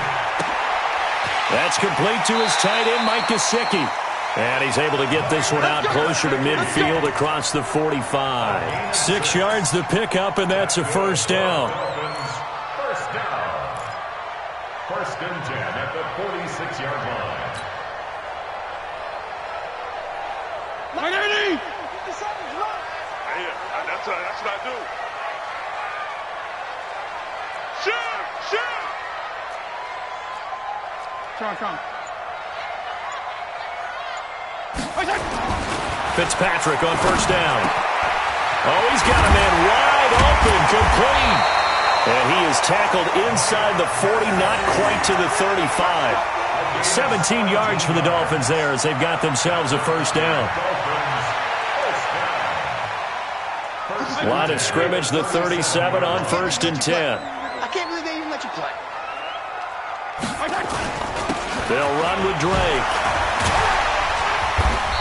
That's complete to his tight end, Mike Gesicki. And he's able to get this one out closer to midfield across the 45. 6 yards to pick up, and that's a first down. First down. First and 10 at the 46-yard line. That's what I do. Shoot! Come. Fitzpatrick on first down. Oh, he's got a man wide open, complete. And he is tackled inside the 40, not quite to the 35. 17 yards for the Dolphins there as they've got themselves a first down. Line of scrimmage, the 37 on first and 10. I can't believe they even let you play. They'll run with Drake.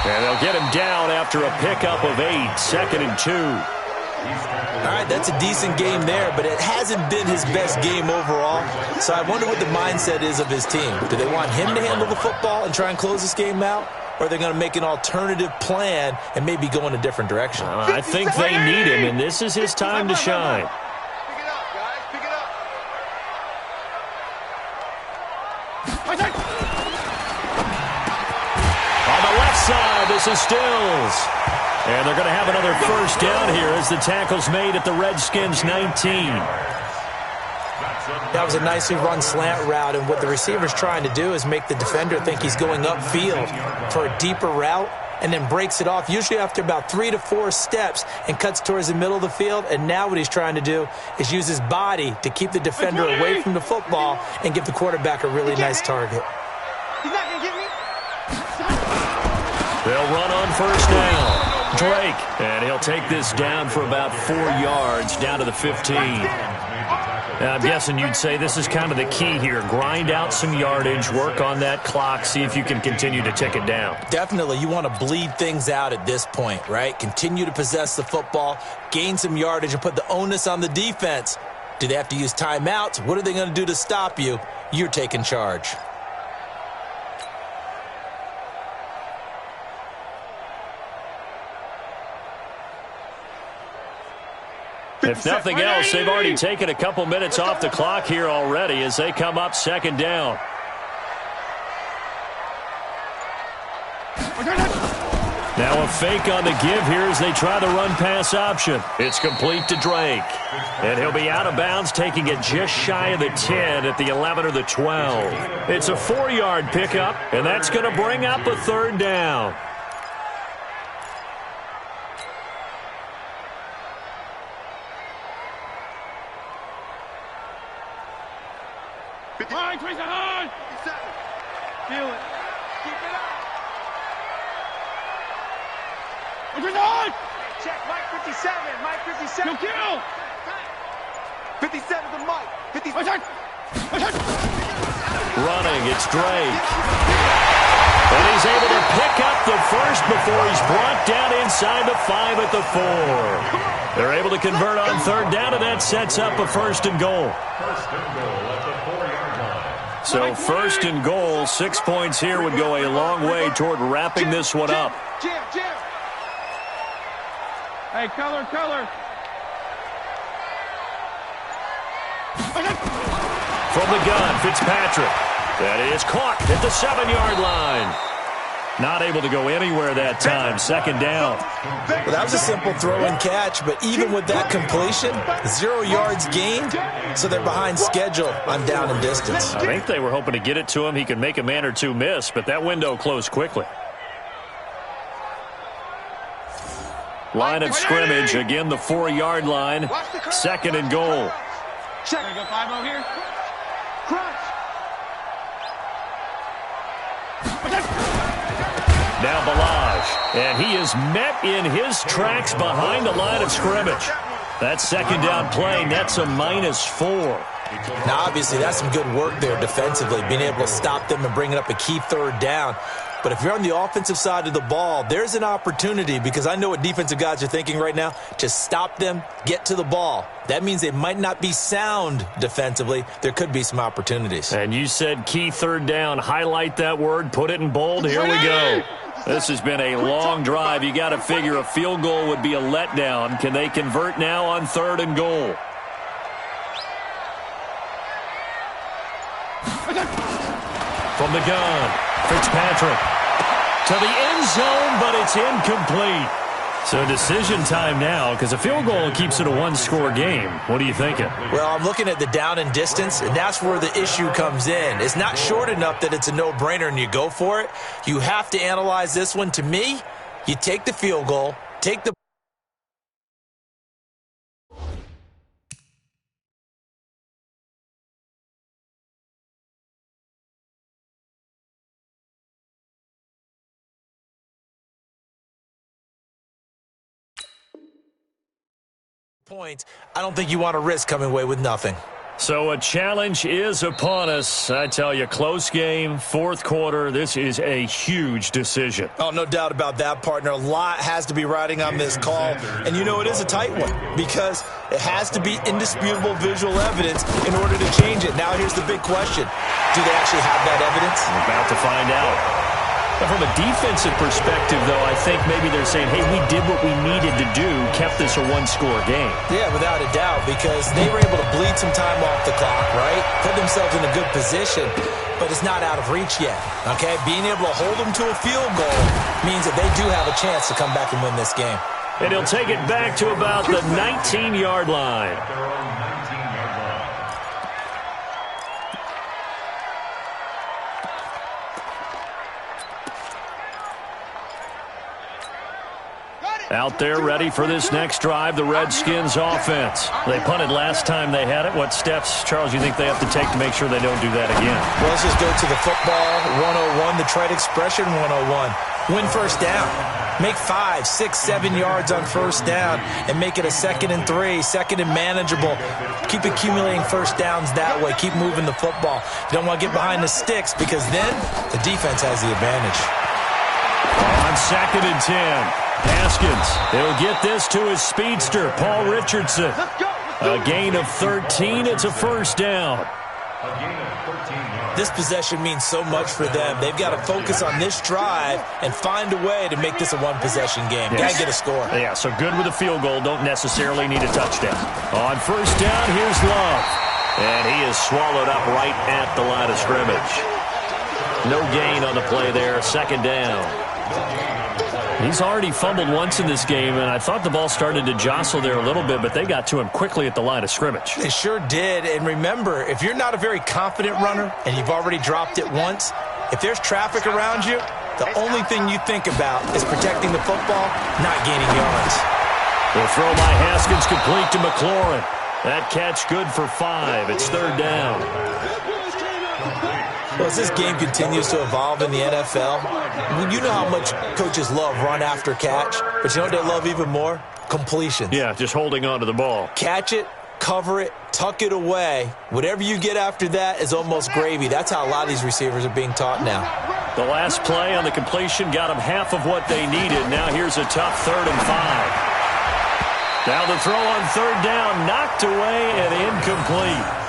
And they'll get him down after a pickup of 8, 2nd and 2. All right, that's a decent game there, but it hasn't been his best game overall. So I wonder what the mindset is of his team. Do they want him to handle the football and try and close this game out? Or are they going to make an alternative plan and maybe go in a different direction? I think they need him, and this is his time to shine. Pick it up, guys. Pick it up. On the left side, this is Stills. And they're going to have another first down here as the tackle's made at the Redskins 19. That was a nicely run slant route, and what the receiver's trying to do is make the defender think he's going upfield for a deeper route and then breaks it off, usually after about 3 to 4 steps, and cuts towards the middle of the field. And now what he's trying to do is use his body to keep the defender away from the football and give the quarterback a really nice target. He's not going to get me. They'll run on first down. Drake, and he'll take this down for about 4 yards, down to the 15. I'm guessing you'd say this is kind of the key here. Grind out some yardage, work on that clock, see if you can continue to tick it down. Definitely, you want to bleed things out at this point, right? Continue to possess the football, gain some yardage, and put the onus on the defense. Do they have to use timeouts? What are they going to do to stop you? You're taking charge. If nothing else, they've already taken a couple minutes off the clock here already as they come up second down. Now a fake on the give here as they try the run-pass option. It's complete to Drake. And he'll be out of bounds, taking it just shy of the 10 at the 11 or the 12. It's a 4-yard pickup, and that's going to bring up a third down. High, Tracy, high! Feel it. Keep it up. Tracy, high! Check, Mike 57. Mike 57. Kill! 57 to Mike. 57. Running, it's Drake. And he's able to pick up the first before he's brought down inside the 5 at the 4. They're able to convert on third down, and that sets up a first and goal. First and goal at the 4-yard line. So first and goal, 6 points here would go a long way toward wrapping this one up. Jim. Hey, color. From the gun, Fitzpatrick. That is caught at the 7-yard line. Not able to go anywhere that time. Second down. Well, that was a simple throw and catch, but even with that completion, 0 yards gained, so they're behind schedule on down and distance. I think they were hoping to get it to him. He could make a man or two miss, but that window closed quickly. Line of scrimmage, again the 4-yard line. Second and goal. Check. Go 5-0 here. Crunch. Now Balaj, and he is met in his tracks behind the line of scrimmage. That second down play nets a -4. Now, obviously, that's some good work there defensively, being able to stop them and bringing up a key third down. But if you're on the offensive side of the ball, there's an opportunity, because I know what defensive guys are thinking right now. Just stop them, get to the ball. That means they might not be sound defensively. There could be some opportunities. And you said key third down. Highlight that word, put it in bold. Here we go. This has been a long drive. You got to figure a field goal would be a letdown. Can they convert now on third and goal? From the gun, Fitzpatrick to the end zone, but it's incomplete. So decision time now, because a field goal keeps it a one-score game. What are you thinking? Well, I'm looking at the down and distance, and that's where the issue comes in. It's not short enough that it's a no-brainer and you go for it. You have to analyze this one. To me, you take the field goal, take the points. I don't think you want to risk coming away with nothing. So a challenge is upon us. I tell you, close game, fourth quarter. This is a huge decision. Oh, no doubt about that, partner. A lot has to be riding on this call. And you know, it is a tight one because it has to be indisputable visual evidence in order to change it. Now here's the big question. Do they actually have that evidence? We're about to find out. But from a defensive perspective, though, I think maybe they're saying, hey, we did what we needed to do, kept this a one-score game. Yeah, without a doubt, because they were able to bleed some time off the clock, right? Put themselves in a good position, but it's not out of reach yet, okay? Being able to hold them to a field goal means that they do have a chance to come back and win this game. And he'll take it back to about the 19-yard line. Out there ready for this next drive, the Redskins offense. They punted last time they had it. What steps, Charles, you think they have to take to make sure they don't do that again? Well, let's just go to the football 101, the trite expression 101. Win first down. Make 5, 6, 7 yards on first down and make it a 2nd and 3, 2nd and manageable. Keep accumulating first downs that way. Keep moving the football. You don't want to get behind the sticks because then the defense has the advantage. On 2nd and 10. Haskins, he'll get this to his speedster, Paul Richardson. A gain of 13. It's a first down. This possession means so much for them. They've got to focus on this drive and find a way to make this a one-possession game. Yes. Got to get a score. Yeah, so good with a field goal. Don't necessarily need a touchdown. On first down, here's Love. And he is swallowed up right at the line of scrimmage. No gain on the play there. Second down. He's already fumbled once in this game, and I thought the ball started to jostle there a little bit, but they got to him quickly at the line of scrimmage. They sure did, and remember, if you're not a very confident runner and you've already dropped it once, if there's traffic around you, the only thing you think about is protecting the football, not gaining yards. The throw by Haskins complete to McLaurin. That catch good for 5. It's third down. Well, as this game continues to evolve in the NFL, you know how much coaches love run after catch, but you know what they love even more? Completions. Yeah, just holding on to the ball. Catch it, cover it, tuck it away. Whatever you get after that is almost gravy. That's how a lot of these receivers are being taught now. The last play on the completion got them half of what they needed. Now here's a tough 3rd and 5. Now the throw on third down, knocked away and incomplete.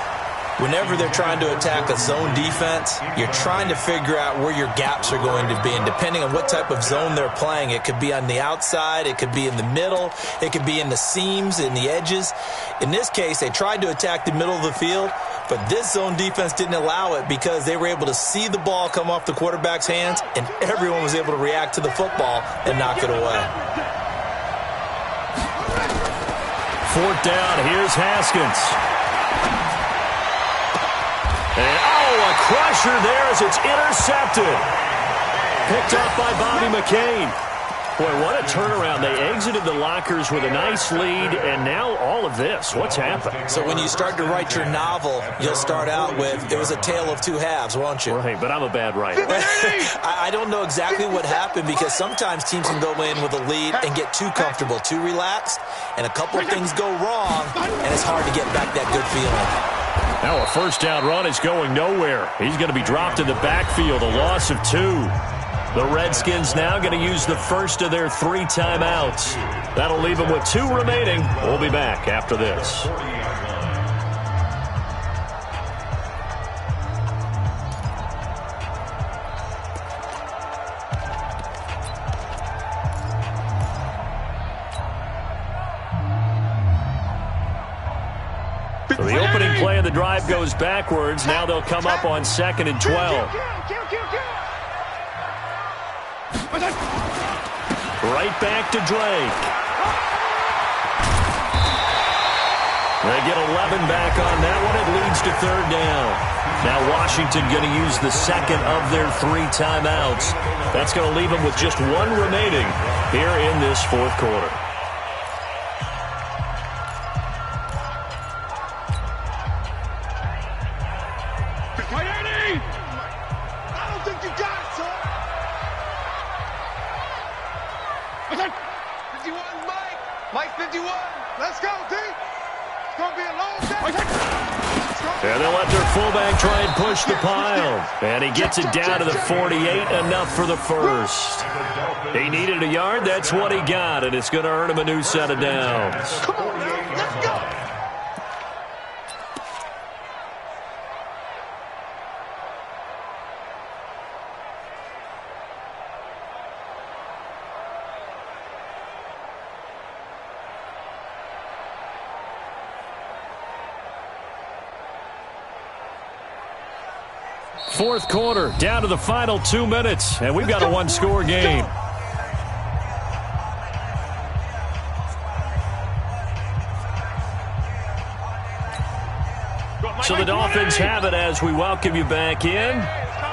Whenever they're trying to attack a zone defense, you're trying to figure out where your gaps are going to be. And depending on what type of zone they're playing, it could be on the outside, it could be in the middle, it could be in the seams, in the edges. In this case, they tried to attack the middle of the field, but this zone defense didn't allow it because they were able to see the ball come off the quarterback's hands, and everyone was able to react to the football and knock it away. 4th down, here's Haskins. And, a crusher there as it's intercepted. Picked up by Bobby McCain. Boy, what a turnaround. They exited the lockers with a nice lead, and now all of this. What's happened? So when you start to write your novel, you'll start out with, it was a tale of two halves, won't you? Right, but I'm a bad writer. I don't know exactly what happened because sometimes teams can go in with a lead and get too comfortable, too relaxed, and a couple of things go wrong, and it's hard to get back that good feeling. Now a 1st down run is going nowhere. He's going to be dropped in the backfield, a loss of 2. The Redskins now going to use the first of their 3 timeouts. That'll leave them with 2 remaining. We'll be back after this. So the opening play of the drive goes backwards. Now they'll come up on 2nd and 12. Right back to Drake. They get 11 back on that one. It leads to 3rd down. Now Washington going to use the 2nd of their 3 timeouts. That's going to leave them with just 1 remaining here in this 4th quarter. And they'll let their fullback try and push the pile. And he gets it down to the 48, enough for the first. He needed a yard, that's what he got, and it's going to earn him a new set of downs. Come on now, let's go. Fourth quarter, down to the final 2 minutes, and we've got a one-score game. So the Dolphins have it as we welcome you back in.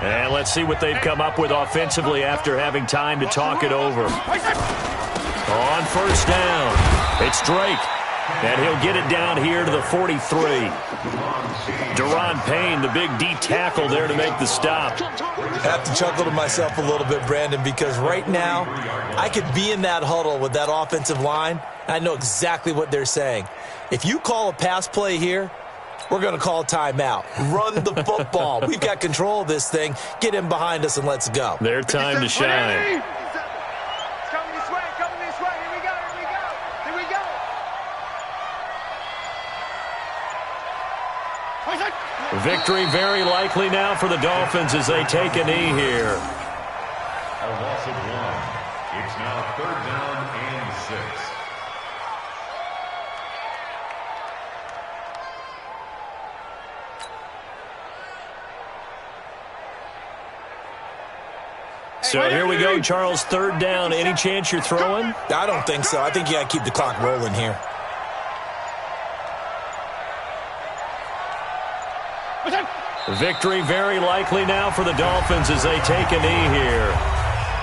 And let's see what they've come up with offensively after having time to talk it over. On first down, it's Drake. And he'll get it down here to the 43. Deron Payne, the big D tackle there to make the stop. I have to chuckle to myself a little bit, Brandon, because right now I could be in that huddle with that offensive line. I know exactly what they're saying. If you call a pass play here, we're going to call a timeout. Run the football. We've got control of this thing. Get in behind us and let's go. Their time to shine. Victory very likely now for the Dolphins as they take a knee here. A loss of 1. It's now 3rd down and 6. So here we go, Charles, 3rd down. Any chance you're throwing? I don't think so. I think you got to keep the clock rolling here. Victory very likely now for the Dolphins as they take a knee here.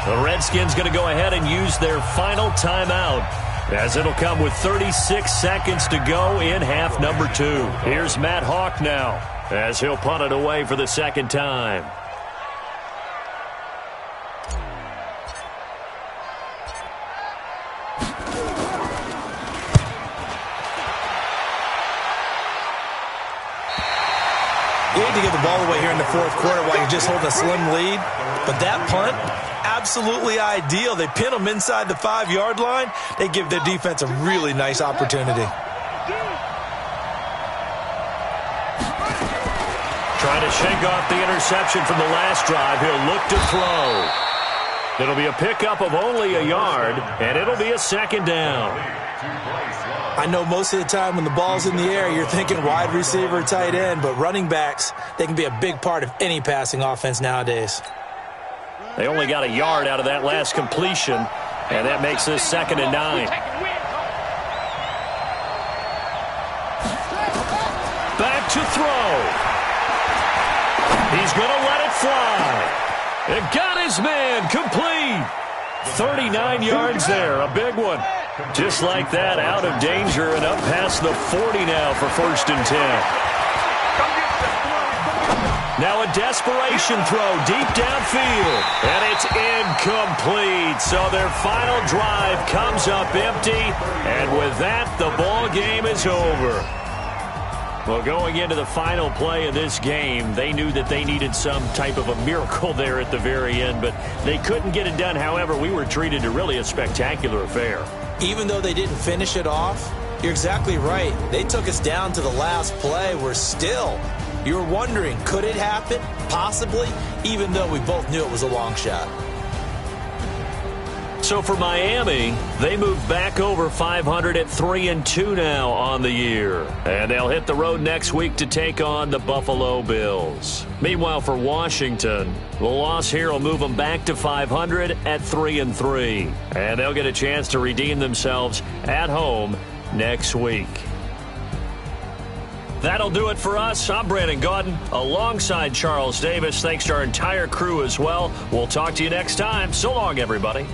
The Redskins going to go ahead and use their final timeout as it'll come with 36 seconds to go in half number 2. Here's Matt Hawk now as he'll punt it away for the 2nd time. You hate to give the ball away here in the 4th quarter while you're just holding a slim lead. But that punt, absolutely ideal. They pin them inside the 5-yard line. They give their defense a really nice opportunity. Trying to shake off the interception from the last drive. He'll look to throw. It'll be a pickup of only a yard, and it'll be a second down. I know most of the time when the ball's in the air, you're thinking wide receiver, tight end, but running backs, they can be a big part of any passing offense nowadays. They only got a yard out of that last completion, and that makes this 2nd and 9. Back to throw. He's going to let it fly. It got his man complete. 39 yards there, a big one. Just like that, out of danger and up past the 40 now for 1st and 10. Now a desperation throw deep downfield, and it's incomplete. So their final drive comes up empty, and with that, the ball game is over. Well, going into the final play of this game, they knew that they needed some type of a miracle there at the very end, but they couldn't get it done. However, we were treated to really a spectacular affair. Even though they didn't finish it off, you're exactly right. They took us down to the last play. We're still, you were wondering, could it happen? Possibly, even though we both knew it was a long shot. So for Miami, they move back over 500 at 3-2 now on the year. And they'll hit the road next week to take on the Buffalo Bills. Meanwhile, for Washington, the loss here will move them back to 500 at 3-3. And they'll get a chance to redeem themselves at home next week. That'll do it for us. I'm Brandon Gaudin alongside Charles Davis. Thanks to our entire crew as well. We'll talk to you next time. So long, everybody.